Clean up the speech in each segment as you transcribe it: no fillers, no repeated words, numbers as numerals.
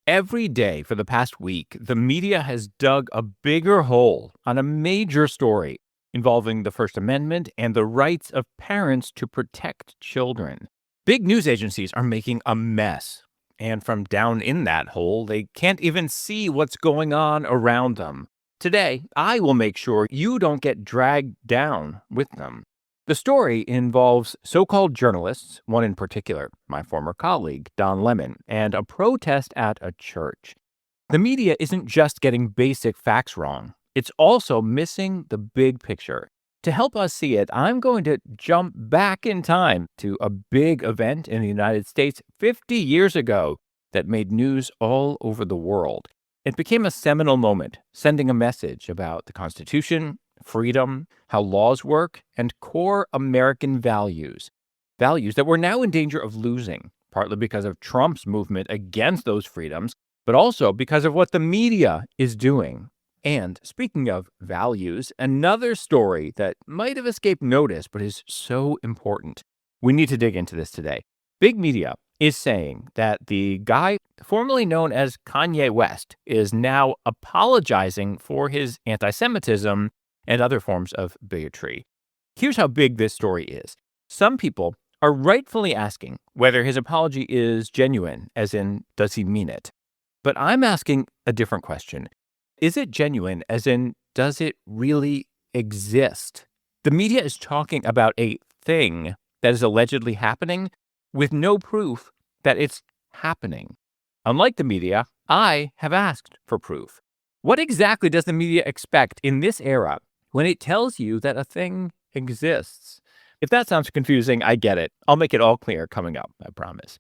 Every day for the past week, the media has dug a bigger hole on a major story involving the First Amendment and the rights of parents to protect children. Big news agencies are making a mess. And from down in that hole, they can't even see what's going on around them. Today, I will make sure you don't get dragged down with them. The story involves so-called journalists, one in particular, my former colleague, Don Lemon, and a protest at a church. The media isn't just getting basic facts wrong. It's also missing the big picture. To help us see it, I'm going to jump back in time to a big event in the United States 50 years ago that made news all over the world. It became a seminal moment, sending a message about the Constitution, freedom, how laws work, and core American values. Values that we're now in danger of losing, partly because of Trump's movement against those freedoms, but also because of what the media is doing. And speaking of values, another story that might have escaped notice but is so important. We need to dig into this today. Big media is saying that the guy formerly known as Kanye West is now apologizing for his antisemitism and other forms of bigotry. Here's how big this story is. Some people are rightfully asking whether his apology is genuine, as in, does he mean it? But I'm asking a different question. Is it genuine, as in, does it really exist? The media is talking about a thing that is allegedly happening with no proof that it's happening. Unlike the media, I have asked for proof. What exactly does the media expect in this era when it tells you that a thing exists? If that sounds confusing, I get it. I'll make it all clear coming up, I promise.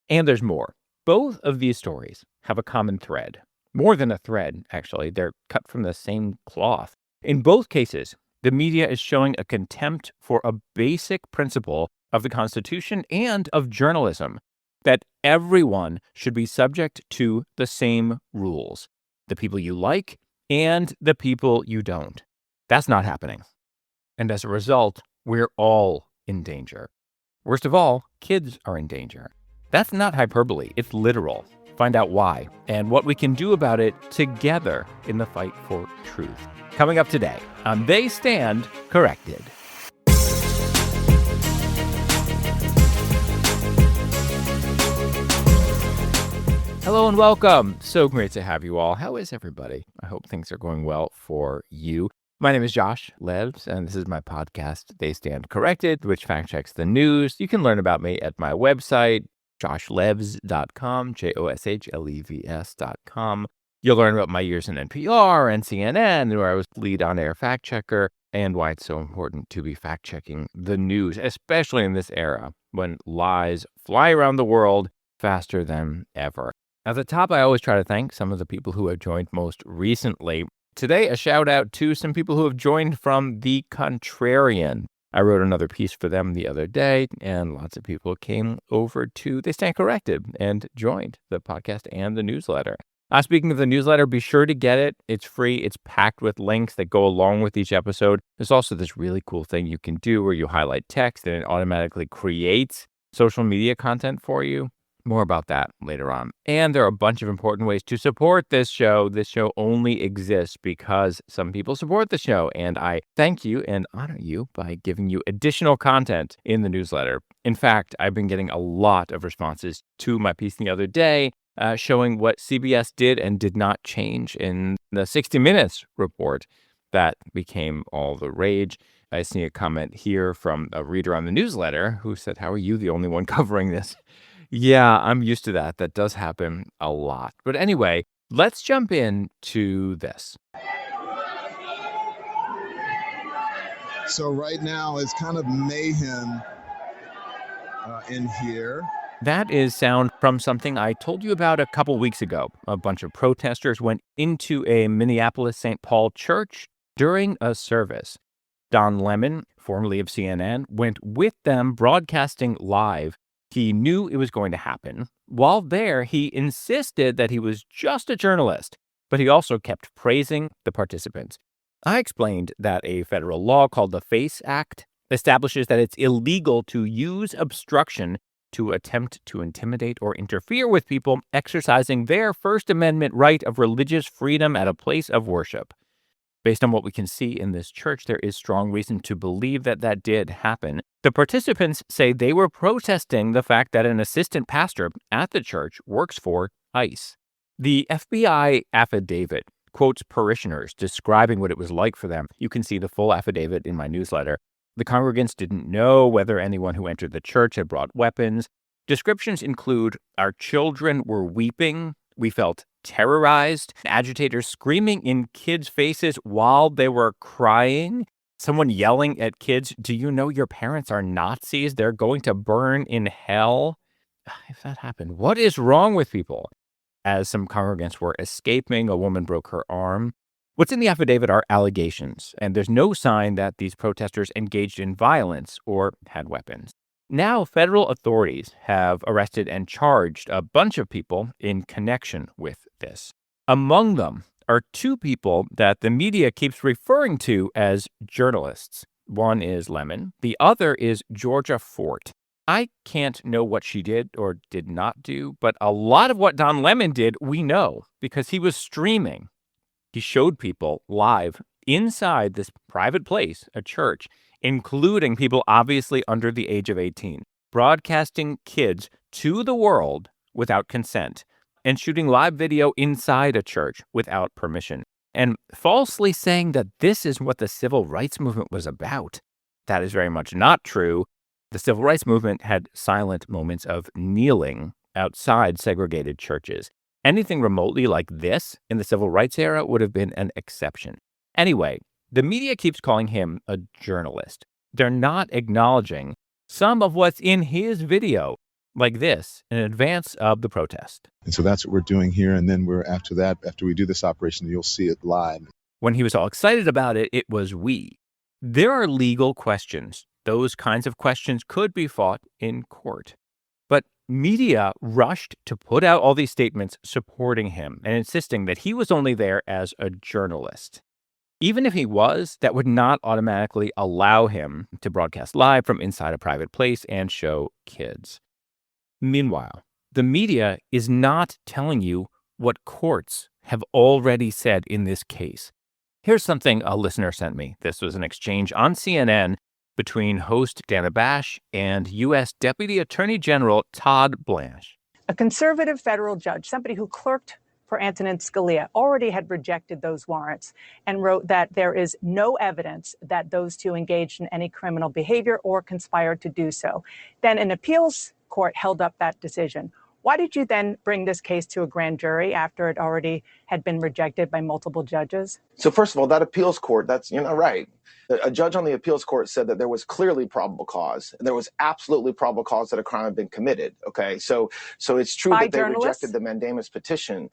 And there's more. Both of these stories have a common thread. More than a thread, actually. They're cut from the same cloth. In both cases, the media is showing a contempt for a basic principle of the Constitution and of journalism, that everyone should be subject to the same rules. The people you like and the people you don't. That's not happening. And as a result, we're all in danger. Worst of all, kids are in danger. That's not hyperbole, it's literal. Find out why and what we can do about it together in the fight for truth. Coming up today on They Stand Corrected. Hello and welcome. So great to have you all. How is everybody? I hope things are going well for you. My name is Josh Levs, and this is my podcast, They Stand Corrected, which fact-checks the news. You can learn about me at my website, joshlevs.com, JOSHLEVS.com. You'll learn about my years in NPR and CNN, where I was lead on-air fact-checker, and why it's so important to be fact-checking the news, especially in this era when lies fly around the world faster than ever. At the top, I always try to thank some of the people who have joined most recently. Today, a shout out to some people who have joined from The Contrarian. I wrote another piece for them the other day, and lots of people came over to They Stand Corrected and joined the podcast and the newsletter. Speaking of the newsletter, be sure to get it. It's free. It's packed with links that go along with each episode. There's also this really cool thing you can do where you highlight text and it automatically creates social media content for you. More about that later on. And there are a bunch of important ways to support this show. This show only exists because some people support the show, and I thank you and honor you by giving you additional content in the newsletter. In fact, I've been getting a lot of responses to my piece the other day, showing what CBS did and did not change in the 60 Minutes report that became all the rage. I see a comment here from a reader on the newsletter who said, "How are you the only one covering this?" Yeah, I'm used to that. That does happen a lot. But anyway, let's jump into this. So right now it's kind of mayhem in here. That is sound from something I told you about a couple weeks ago. A bunch of protesters went into a Minneapolis-St. Paul church during a service. Don Lemon, formerly of CNN, went with them broadcasting live. He knew it was going to happen. While there, he insisted that he was just a journalist, but he also kept praising the participants. I explained that a federal law called the FACE Act establishes that it's illegal to use obstruction to attempt to intimidate or interfere with people exercising their First Amendment right of religious freedom at a place of worship. Based on what we can see in this church, there is strong reason to believe that that did happen. The participants say they were protesting the fact that an assistant pastor at the church works for ICE. The FBI affidavit quotes parishioners describing what it was like for them. You can see the full affidavit in my newsletter. The congregants didn't know whether anyone who entered the church had brought weapons. Descriptions include, "Our children were weeping. We felt terrorized. Agitators screaming in kids' faces while they were crying. Someone yelling at kids, 'Do you know your parents are Nazis? They're going to burn in hell.'" If that happened, what is wrong with people? As some congregants were escaping, a woman broke her arm. What's in the affidavit are allegations, and there's no sign that these protesters engaged in violence or had weapons. Now, federal authorities have arrested and charged a bunch of people in connection with this. Among them are two people that the media keeps referring to as journalists. One is Lemon, the other is Georgia Fort. I can't know what she did or did not do, but a lot of what Don Lemon did, we know because he was streaming. He showed people live inside this private place, a church, including people obviously under the age of 18, broadcasting kids to the world without consent, and shooting live video inside a church without permission, and falsely saying that this is what the civil rights movement was about. That is very much not true. The civil rights movement had silent moments of kneeling outside segregated churches. Anything remotely like this in the civil rights era would have been an exception. Anyway, the media keeps calling him a journalist. They're not acknowledging some of what's in his video, like this, in advance of the protest. And so that's what we're doing here. And then after we do this operation, you'll see it live. When he was all excited about it, it was we. There are legal questions. Those kinds of questions could be fought in court. But media rushed to put out all these statements supporting him and insisting that he was only there as a journalist. Even if he was, that would not automatically allow him to broadcast live from inside a private place and show kids. Meanwhile, the media is not telling you what courts have already said in this case. Here's something a listener sent me. This was an exchange on CNN between host Dana Bash and U.S. Deputy Attorney General Todd Blanche. A conservative federal judge, somebody who clerked for Antonin Scalia, already had rejected those warrants and wrote that there is no evidence that those two engaged in any criminal behavior or conspired to do so. Then an appeals court held up that decision. Why did you then bring this case to a grand jury after it already had been rejected by multiple judges? So first of all, that appeals court, you're not right. A judge on the appeals court said that there was clearly probable cause. There was absolutely probable cause that a crime had been committed. Okay, so it's true By that they journalists? rejected the mandamus petition.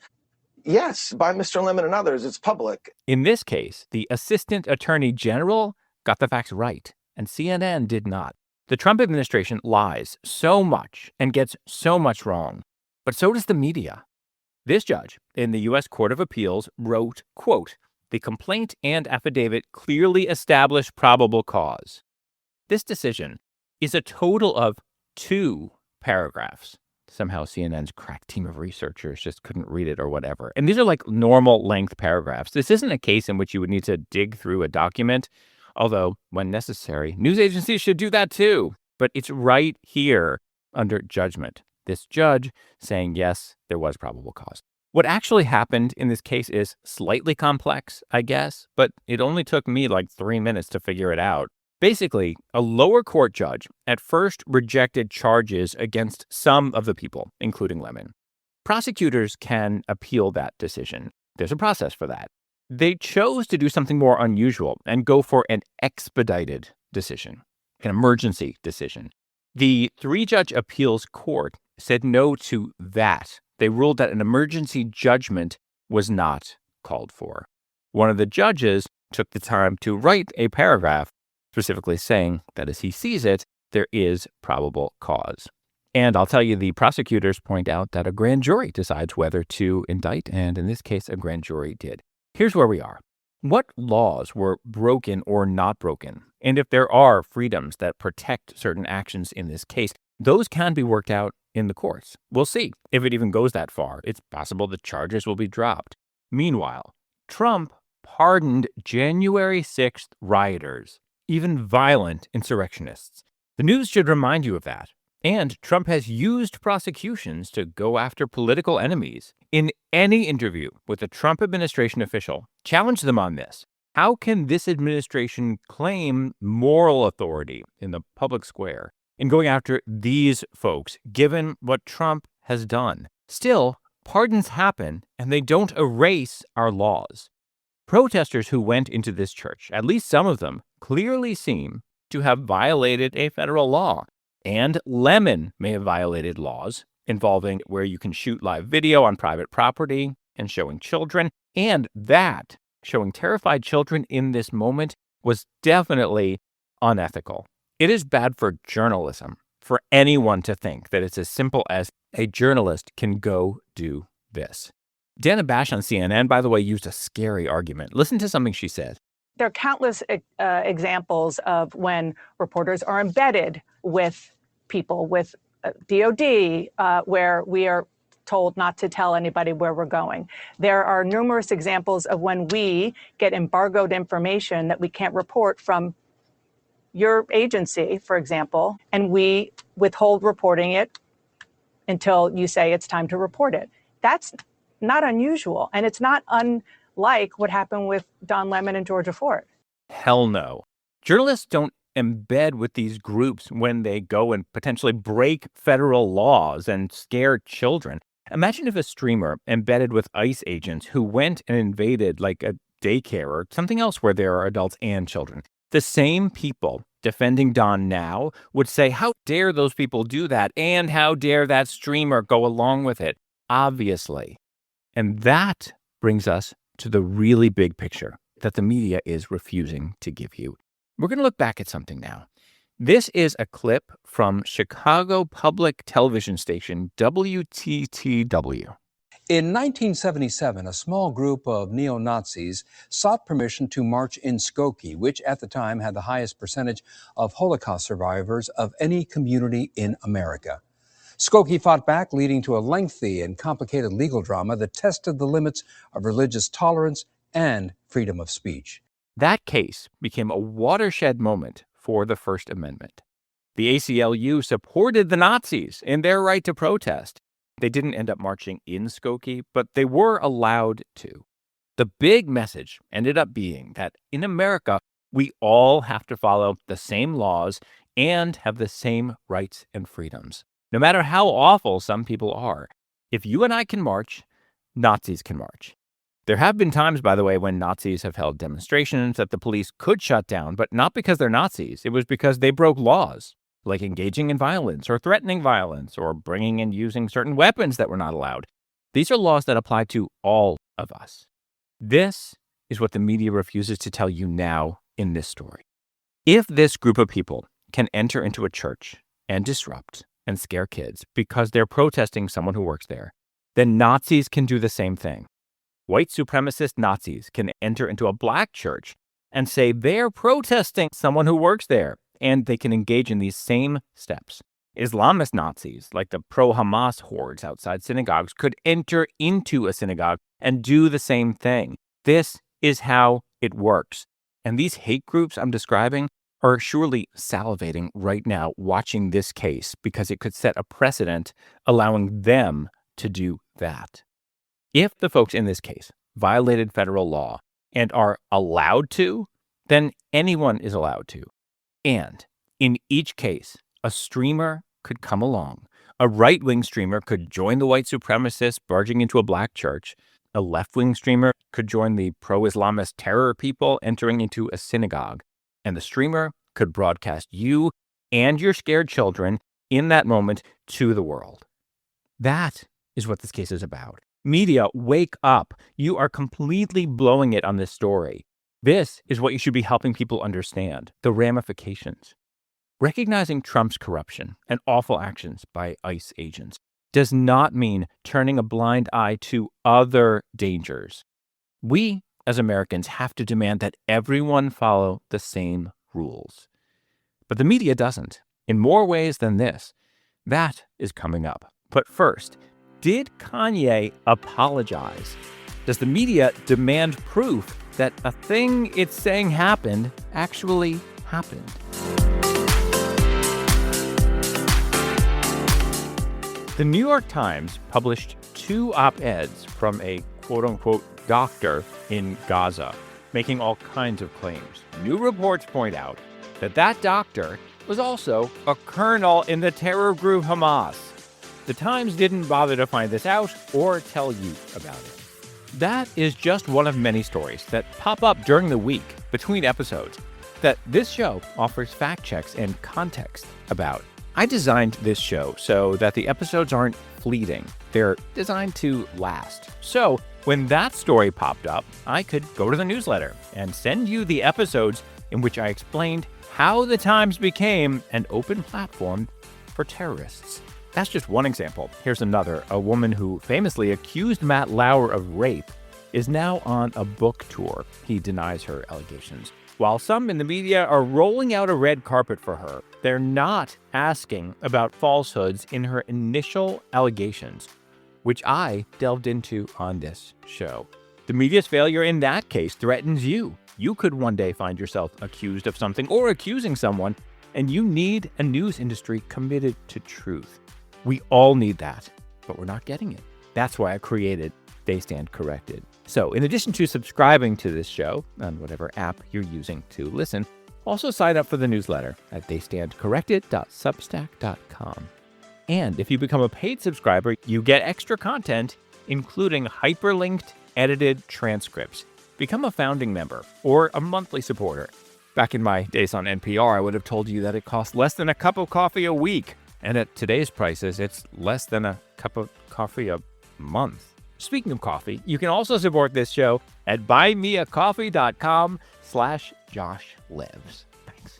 Yes, by Mr. Lemon and others. It's public. In this case, the Assistant Attorney General got the facts right, and CNN did not. The Trump administration lies so much and gets so much wrong, but so does the media. This judge in the U.S. Court of Appeals wrote, quote, "The complaint and affidavit clearly establish probable cause." This decision is a total of 2 paragraphs. Somehow CNN's crack team of researchers just couldn't read it or whatever. And these are like normal length paragraphs. This isn't a case in which you would need to dig through a document, although when necessary, news agencies should do that too. But it's right here under judgment. This judge saying, yes, there was probable cause. What actually happened in this case is slightly complex, I guess, but it only took me like 3 minutes to figure it out. Basically, a lower court judge at first rejected charges against some of the people, including Lemon. Prosecutors can appeal that decision. There's a process for that. They chose to do something more unusual and go for an expedited decision, an emergency decision. The 3-judge appeals court said no to that. They ruled that an emergency judgment was not called for. One of the judges took the time to write a paragraph specifically saying that as he sees it, there is probable cause. And I'll tell you, the prosecutors point out that a grand jury decides whether to indict, and in this case, a grand jury did. Here's where we are. What laws were broken or not broken? And if there are freedoms that protect certain actions in this case, those can be worked out in the courts. We'll see if it even goes that far. It's possible the charges will be dropped. Meanwhile, Trump pardoned January 6th rioters, even violent insurrectionists. The news should remind you of that. And Trump has used prosecutions to go after political enemies. In any interview with a Trump administration official, challenge them on this. How can this administration claim moral authority in the public square in going after these folks, given what Trump has done? Still, pardons happen, and they don't erase our laws. Protesters who went into this church, at least some of them, clearly seem to have violated a federal law. And Lemon may have violated laws involving where you can shoot live video on private property and showing children. And that, showing terrified children in this moment, was definitely unethical. It is bad for journalism for anyone to think that it's as simple as a journalist can go do this. Dana Bash on CNN, by the way, used a scary argument. Listen to something she said. There are countless examples of when reporters are embedded with people, with DOD, where we are told not to tell anybody where we're going. There are numerous examples of when we get embargoed information that we can't report from your agency, for example, and we withhold reporting it until you say it's time to report it. That's not unusual, and it's not unlike what happened with Don Lemon and Georgia Ford. Hell no. Journalists don't embed with these groups when they go and potentially break federal laws and scare children. Imagine if a streamer embedded with ICE agents who went and invaded like a daycare or something else where there are adults and children. The same people defending Don now would say, how dare those people do that? And how dare that streamer go along with it? Obviously. And that brings us to the really big picture that the media is refusing to give you. We're going to look back at something now. This is a clip from Chicago public television station WTTW. In 1977, a small group of neo-Nazis sought permission to march in Skokie, which at the time had the highest percentage of Holocaust survivors of any community in America. Skokie fought back, leading to a lengthy and complicated legal drama that tested the limits of religious tolerance and freedom of speech. That case became a watershed moment for the First Amendment. The ACLU supported the Nazis in their right to protest. They didn't end up marching in Skokie, but they were allowed to. The big message ended up being that in America, we all have to follow the same laws and have the same rights and freedoms. No matter how awful some people are, if you and I can march, Nazis can march. There have been times, by the way, when Nazis have held demonstrations that the police could shut down, but not because they're Nazis. It was because they broke laws, like engaging in violence or threatening violence or bringing and using certain weapons that were not allowed. These are laws that apply to all of us. This is what the media refuses to tell you now in this story. If this group of people can enter into a church and disrupt and scare kids because they're protesting someone who works there, then Nazis can do the same thing. White supremacist Nazis can enter into a black church and say they're protesting someone who works there, and they can engage in these same steps. Islamist Nazis, like the pro-Hamas hordes outside synagogues, could enter into a synagogue and do the same thing. This is how it works. And these hate groups I'm describing are surely salivating right now watching this case because it could set a precedent allowing them to do that. If the folks in this case violated federal law and are allowed to, then anyone is allowed to. And in each case, a streamer could come along. A right-wing streamer could join the white supremacists barging into a black church. A left-wing streamer could join the pro-Islamist terror people entering into a synagogue. And the streamer could broadcast you and your scared children in that moment to the world. That is what this case is about. Media, wake up. You are completely blowing it on this story. This is what you should be helping people understand, the ramifications. Recognizing Trump's corruption and awful actions by ICE agents does not mean turning a blind eye to other dangers. We, as Americans, have to demand that everyone follow the same rules. But the media doesn't. In more ways than this, That is coming up. But first, did Kanye apologize? Does the media demand proof that a thing it's saying happened actually happened? The New York Times published 2 op-eds from a quote-unquote doctor in Gaza, making all kinds of claims. New reports point out that that doctor was also a colonel in the terror group Hamas. The Times didn't bother to find this out or tell you about it. That is just one of many stories that pop up during the week between episodes that this show offers fact checks and context about. I designed this show so that the episodes aren't fleeting. They're designed to last. So when that story popped up, I could go to the newsletter and send you the episodes in which I explained how the Times became an open platform for terrorists. That's just one example. Here's another. A woman who famously accused Matt Lauer of rape is now on a book tour. He denies her allegations. While some in the media are rolling out a red carpet for her, they're not asking about falsehoods in her initial allegations, which I delved into on this show. The media's failure in that case threatens you. You could one day find yourself accused of something or accusing someone, and you need a news industry committed to truth. We all need that, but we're not getting it. That's why I created They Stand Corrected. So in addition to subscribing to this show on whatever app you're using to listen, also sign up for the newsletter at theystandcorrected.substack.com. And if you become a paid subscriber, you get extra content, including hyperlinked, edited transcripts. Become a founding member or a monthly supporter. Back in my days on NPR, I would have told you that it costs less than a cup of coffee a week. And at today's prices, it's less than a cup of coffee a month. Speaking of coffee, you can also support this show at buymeacoffee.com/JoshLives. Thanks.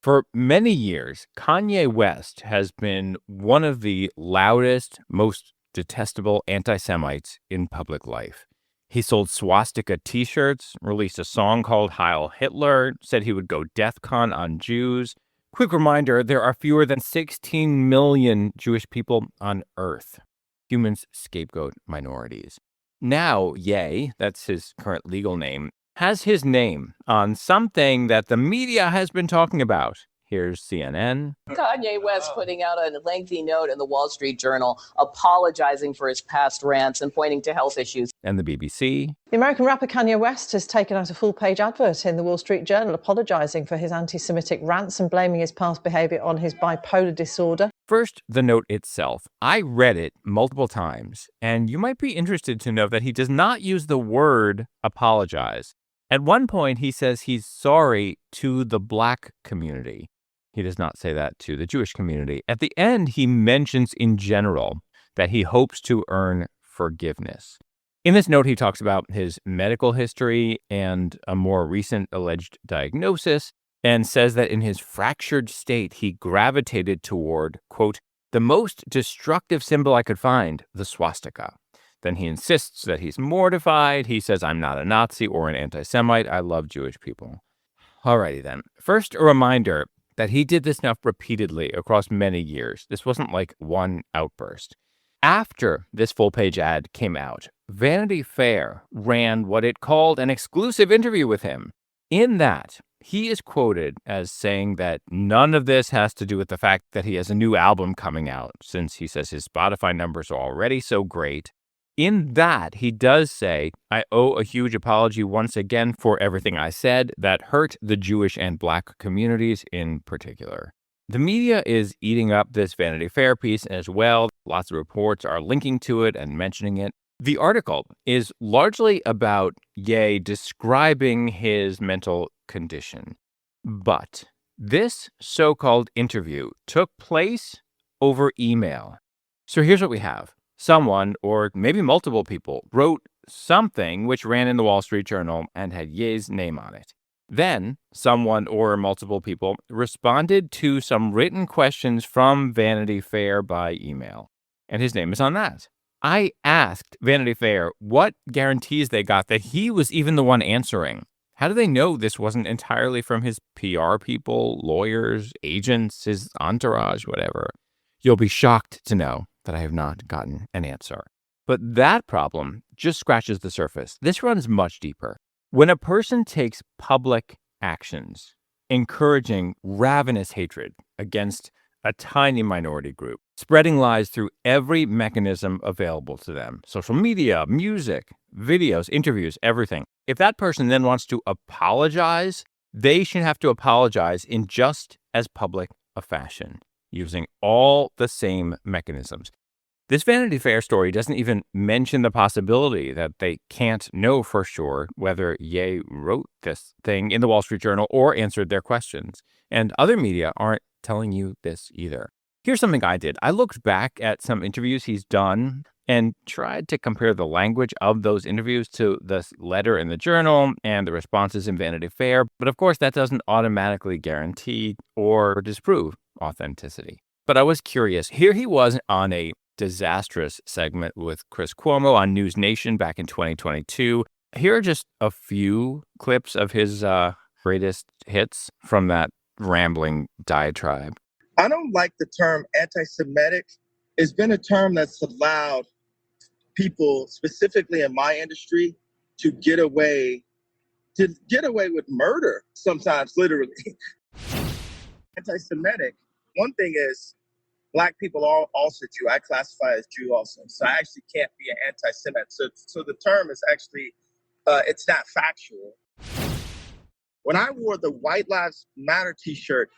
For many years, Kanye West has been one of the loudest, most detestable anti-Semites in public life. He sold swastika t-shirts, released a song called Heil Hitler, said he would go DEFCON on Jews. Quick reminder, there are fewer than 16 million Jewish people on Earth. Humans scapegoat minorities. Now, Ye, that's his current legal name, has his name on something that the media has been talking about. Here's CNN. Kanye West putting out a lengthy note in the Wall Street Journal apologizing for his past rants and pointing to health issues. And the BBC. The American rapper Kanye West has taken out a full-page advert in the Wall Street Journal apologizing for his anti-Semitic rants and blaming his past behavior on his bipolar disorder. First, the note itself. I read it multiple times, and you might be interested to know that he does not use the word apologize. At one point, he says he's sorry to the Black community. He does not say that to the Jewish community. At the end, he mentions in general that he hopes to earn forgiveness. In this note, he talks about his medical history and a more recent alleged diagnosis, and says that in his fractured state, he gravitated toward, quote, the most destructive symbol I could find, the swastika. Then he insists that he's mortified. He says, I'm not a Nazi or an anti-Semite. I love Jewish people. Alrighty then. First, a reminder that he did this stuff repeatedly across many years. This wasn't like one outburst. After this full-page ad came out, Vanity Fair ran what it called an exclusive interview with him. In that, he is quoted as saying that none of this has to do with the fact that he has a new album coming out, since he says his Spotify numbers are already so great. In that, he does say, I owe a huge apology once again for everything I said that hurt the Jewish and Black communities in particular. The media is eating up this Vanity Fair piece as well. Lots of reports are linking to it and mentioning it. The article is largely about Ye describing his mental condition. But this so-called interview took place over email. So here's what we have. Someone, or maybe multiple people, wrote something which ran in the Wall Street Journal and had Ye's name on it. Then, someone or multiple people responded to some written questions from Vanity Fair by email, and his name is on that. I asked Vanity Fair what guarantees they got that he was even the one answering. How do they know this wasn't entirely from his PR people, lawyers, agents, his entourage, whatever? You'll be shocked to know that I have not gotten an answer. But that problem just scratches the surface. This runs much deeper. When a person takes public actions encouraging ravenous hatred against a tiny minority group, spreading lies through every mechanism available to them, social media, music, videos, interviews, everything. If that person then wants to apologize, they should have to apologize in just as public a fashion, using all the same mechanisms. This Vanity Fair story doesn't even mention the possibility that they can't know for sure whether Ye wrote this thing in the Wall Street Journal or answered their questions. And other media aren't telling you this either. Here's something I did. I looked back at some interviews he's done and tried to compare the language of those interviews to the letter in the Journal and the responses in Vanity Fair. But of course, that doesn't automatically guarantee or disprove authenticity. But I was curious. Here he was on a disastrous segment with Chris Cuomo on News Nation back in 2022. Here are just a few clips of his greatest hits from that rambling diatribe. I don't like the term anti-Semitic. It's been a term that's allowed people, specifically in my industry, to get away with murder sometimes, literally. Anti-Semitic. One thing is, Black people are also Jew. I classify as Jew also. So I actually can't be an anti-Semite. So the term is actually, it's not factual. When I wore the White Lives Matter t-shirt,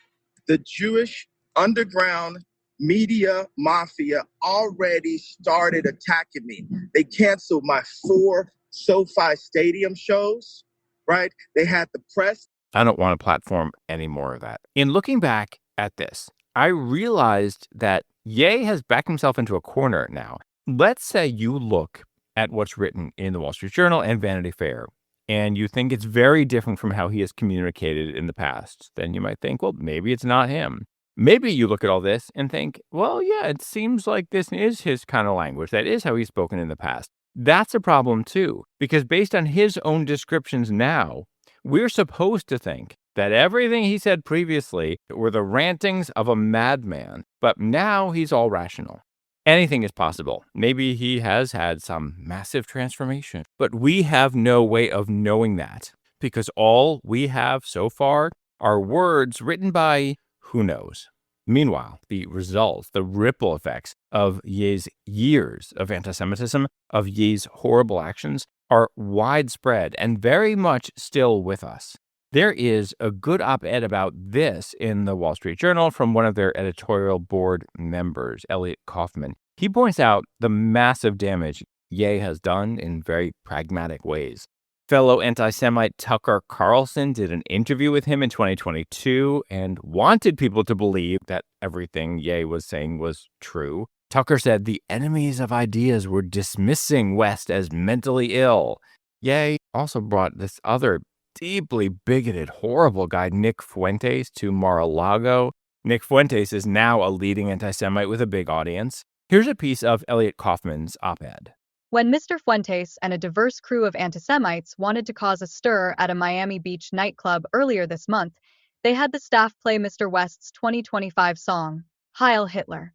the Jewish underground media mafia already started attacking me. They canceled my 4 SoFi Stadium shows, right? They had the press. I don't want to platform any more of that. In looking back at this, I realized that Ye has backed himself into a corner now. Let's say you look at what's written in the Wall Street Journal and Vanity Fair, and you think it's very different from how he has communicated in the past. Then you might think, well, maybe it's not him. Maybe you look at all this and think, well, yeah, it seems like this is his kind of language. That is how he's spoken in the past. That's a problem too, because based on his own descriptions now, we're supposed to think that everything he said previously were the rantings of a madman, but now he's all rational. Anything is possible. Maybe he has had some massive transformation, but we have no way of knowing that because all we have so far are words written by who knows. Meanwhile, the results, the ripple effects of Ye's years of anti-Semitism, of Ye's horrible actions, are widespread and very much still with us. There is a good op-ed about this in the Wall Street Journal from one of their editorial board members, Elliot Kaufman. He points out the massive damage Ye has done in very pragmatic ways. Fellow anti-Semite Tucker Carlson did an interview with him in 2022 and wanted people to believe that everything Ye was saying was true. Tucker said the enemies of ideas were dismissing West as mentally ill. Ye also brought this other deeply bigoted, horrible guy, Nick Fuentes, to Mar-a-Lago. Nick Fuentes is now a leading anti-Semite with a big audience. Here's a piece of Elliot Kaufman's op-ed. When Mr. Fuentes and a diverse crew of anti-Semites wanted to cause a stir at a Miami Beach nightclub earlier this month, they had the staff play Mr. West's 2025 song, Heil Hitler.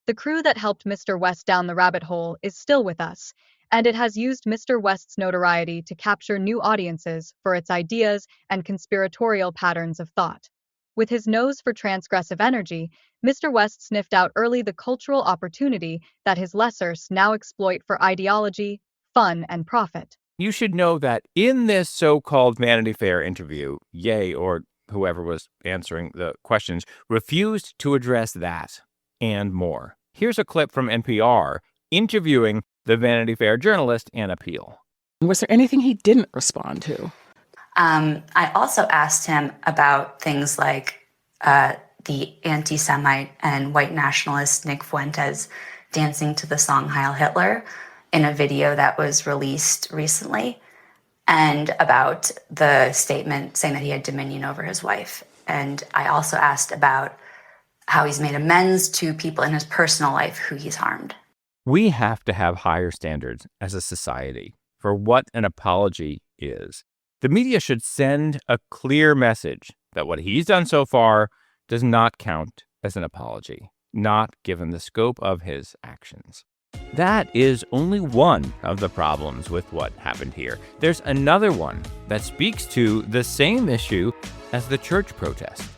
The crew that helped Mr. West down the rabbit hole is still with us, and it has used Mr. West's notoriety to capture new audiences for its ideas and conspiratorial patterns of thought. With his nose for transgressive energy, Mr. West sniffed out early the cultural opportunity that his lessers now exploit for ideology, fun, and profit. You should know that in this so-called Vanity Fair interview, Ye, or whoever was answering the questions, refused to address that and more. Here's a clip from NPR interviewing the Vanity Fair journalist Anna Peel. Was there anything he didn't respond to? I also asked him about things like the anti-Semite and white nationalist Nick Fuentes dancing to the song Heil Hitler in a video that was released recently, and about the statement saying that he had dominion over his wife. And I also asked about how he's made amends to people in his personal life who he's harmed. We have to have higher standards as a society for what an apology is. The media should send a clear message that what he's done so far does not count as an apology, not given the scope of his actions. That is only one of the problems with what happened here. There's another one that speaks to the same issue as the church protest.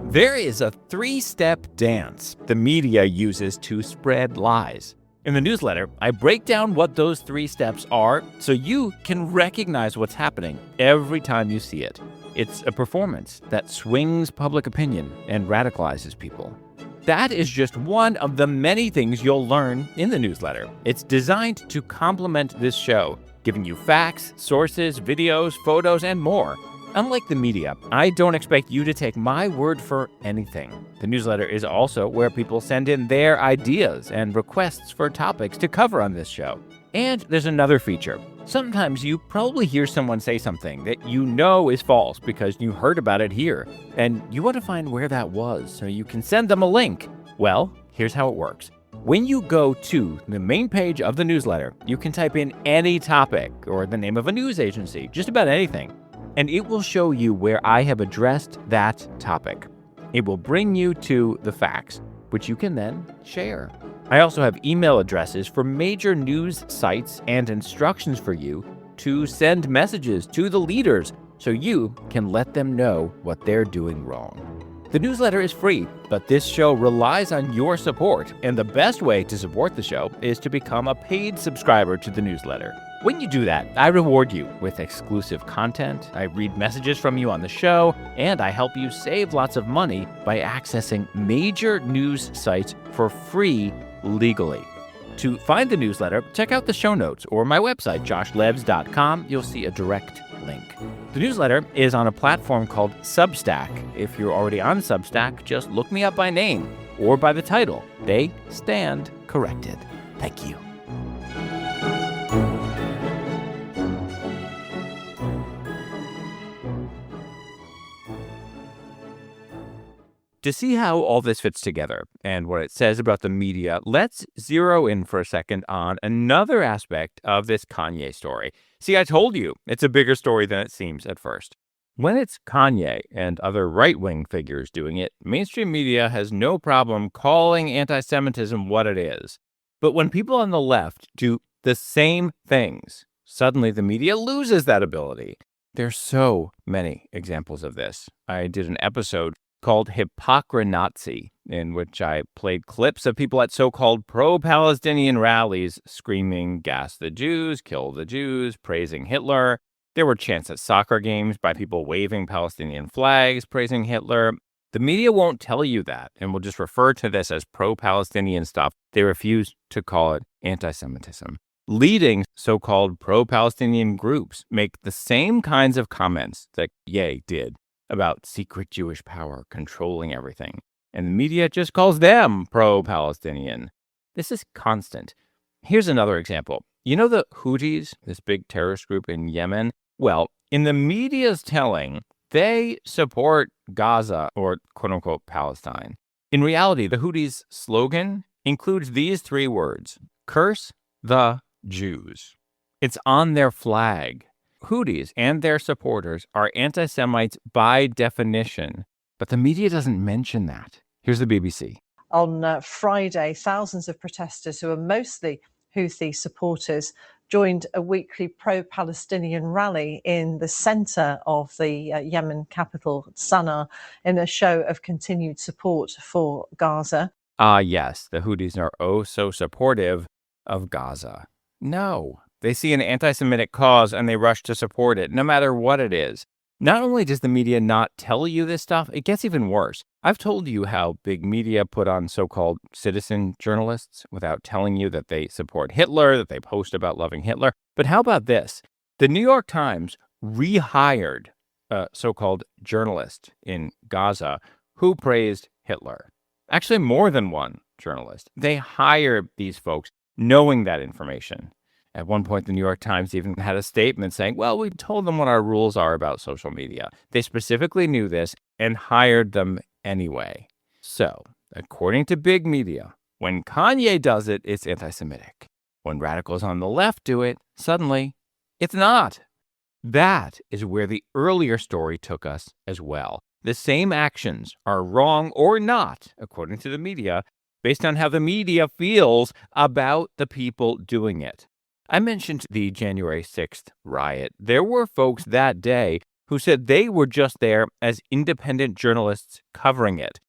There is a three-step dance the media uses to spread lies. In the newsletter, I break down what those 3 steps are so you can recognize what's happening every time you see it. It's a performance that swings public opinion and radicalizes people. That is just one of the many things you'll learn in the newsletter. It's designed to complement this show, giving you facts, sources, videos, photos, and more. Unlike the media, I don't expect you to take my word for anything. The newsletter is also where people send in their ideas and requests for topics to cover on this show. And there's another feature. Sometimes you probably hear someone say something that you know is false because you heard about it here, and you want to find where that was so you can send them a link. Well, here's how it works. When you go to the main page of the newsletter, you can type in any topic or the name of a news agency, just about anything, and it will show you where I have addressed that topic. It will bring you to the facts, which you can then share. I also have email addresses for major news sites and instructions for you to send messages to the leaders so you can let them know what they're doing wrong. The newsletter is free, but this show relies on your support, and the best way to support the show is to become a paid subscriber to the newsletter. When you do that, I reward you with exclusive content, I read messages from you on the show, and I help you save lots of money by accessing major news sites for free legally. To find the newsletter, check out the show notes or my website, joshlebs.com. You'll see a direct link. The newsletter is on a platform called Substack. If you're already on Substack, just look me up by name or by the title. They stand corrected. Thank you. To see how all this fits together and what it says about the media, let's zero in for a second on another aspect of this Kanye story. See, I told you, it's a bigger story than it seems at first. When it's Kanye and other right-wing figures doing it, mainstream media has no problem calling anti-Semitism what it is. But when people on the left do the same things, suddenly the media loses that ability. There's so many examples of this. I did an episode called Hypocrisy, in which I played clips of people at so-called pro-Palestinian rallies screaming, "Gas the Jews, kill the Jews," praising Hitler. There were chants at soccer games by people waving Palestinian flags, praising Hitler. The media won't tell you that and will just refer to this as pro-Palestinian stuff. They refuse to call it anti-Semitism. Leading so-called pro-Palestinian groups make the same kinds of comments that Ye did about secret Jewish power controlling everything, and the media just calls them pro-Palestinian. This is constant. Here's another example. You know the Houthis, this big terrorist group in Yemen? Well, in the media's telling, they support Gaza, or quote-unquote Palestine. In reality, the Houthis' slogan includes these 3 words: curse the Jews. It's on their flag. Houthis and their supporters are anti-Semites by definition, but the media doesn't mention that. Here's the BBC. On Friday, thousands of protesters who are mostly Houthi supporters joined a weekly pro-Palestinian rally in the center of the Yemen capital, Sana'a, in a show of continued support for Gaza. Yes, the Houthis are oh so supportive of Gaza. No. They see an anti-Semitic cause and they rush to support it, no matter what it is. Not only does the media not tell you this stuff, it gets even worse. I've told you how big media put on so-called citizen journalists without telling you that they support Hitler, that they post about loving Hitler. But how about this? The New York Times rehired a so-called journalist in Gaza who praised Hitler. Actually, more than one journalist. They hire these folks knowing that information. At one point, the New York Times even had a statement saying, well, we told them what our rules are about social media. They specifically knew this and hired them anyway. So, according to big media, when Kanye does it, it's anti-Semitic. When radicals on the left do it, suddenly, it's not. That is where the earlier story took us as well. The same actions are wrong or not, according to the media, based on how the media feels about the people doing it. I mentioned the January 6th riot. There were folks that day who said they were just there as independent journalists covering it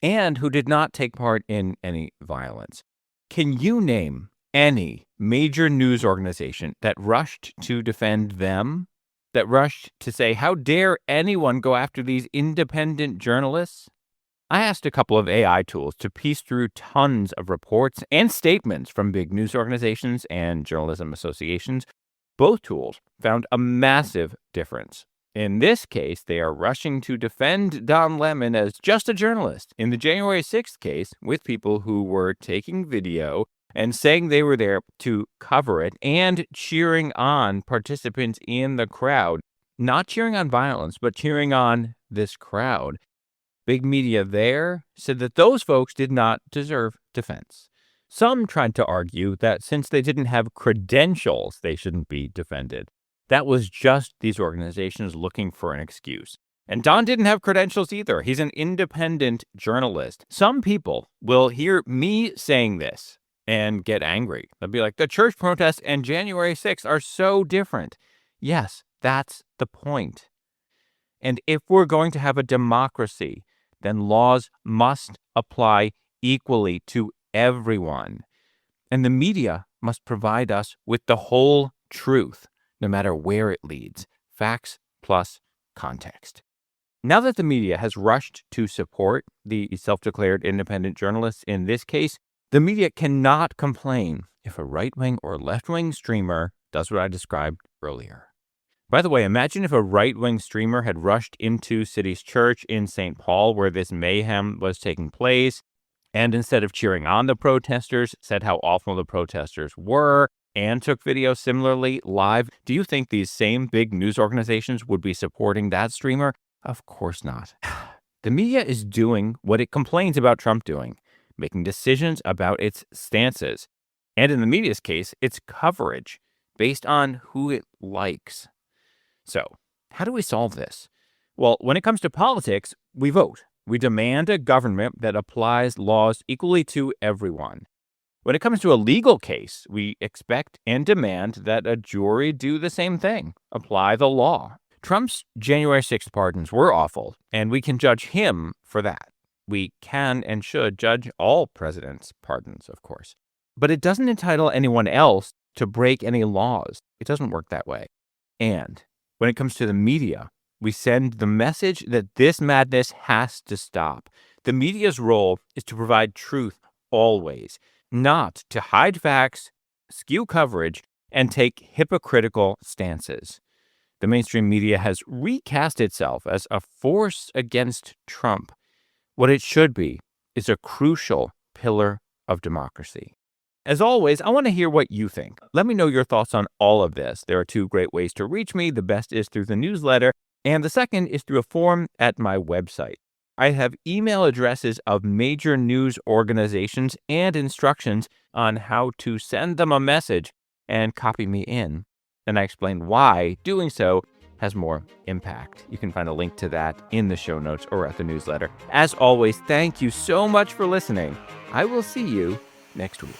and who did not take part in any violence. Can you name any major news organization that rushed to defend them? That rushed to say, how dare anyone go after these independent journalists? I asked a couple of AI tools to piece through tons of reports and statements from big news organizations and journalism associations. Both tools found a massive difference. In this case, they are rushing to defend Don Lemon as just a journalist. In the January 6th case, with people who were taking video and saying they were there to cover it and cheering on participants in the crowd, not cheering on violence, but cheering on this crowd. Big media there said that those folks did not deserve defense. Some tried to argue that since they didn't have credentials, they shouldn't be defended. That was just these organizations looking for an excuse. And Don didn't have credentials either. He's an independent journalist. Some people will hear me saying this and get angry. They'll be like, the church protests and January 6th are so different. Yes, that's the point. And if we're going to have a democracy, then laws must apply equally to everyone. And the media must provide us with the whole truth, no matter where it leads. Facts plus context. Now that the media has rushed to support the self-declared independent journalists in this case, the media cannot complain if a right-wing or left-wing streamer does what I described earlier. By the way, imagine if a right-wing streamer had rushed into City's church in St. Paul where this mayhem was taking place, and instead of cheering on the protesters, said how awful the protesters were, and took video similarly live. Do you think these same big news organizations would be supporting that streamer? Of course not. The media is doing what it complains about Trump doing, making decisions about its stances. And in the media's case, its coverage based on who it likes. So, how do we solve this? Well, when it comes to politics, we vote. We demand a government that applies laws equally to everyone. When it comes to a legal case, we expect and demand that a jury do the same thing, apply the law. Trump's January 6th pardons were awful, and we can judge him for that. We can and should judge all presidents' pardons, of course. But it doesn't entitle anyone else to break any laws. It doesn't work that way. And when it comes to the media, we send the message that this madness has to stop. The media's role is to provide truth always, not to hide facts, skew coverage, and take hypocritical stances. The mainstream media has recast itself as a force against Trump. What it should be is a crucial pillar of democracy. As always, I want to hear what you think. Let me know your thoughts on all of this. There are two great ways to reach me. The best is through the newsletter, and the second is through a form at my website. I have email addresses of major news organizations and instructions on how to send them a message and copy me in. And I explain why doing so has more impact. You can find a link to that in the show notes or at the newsletter. As always, thank you so much for listening. I will see you next week.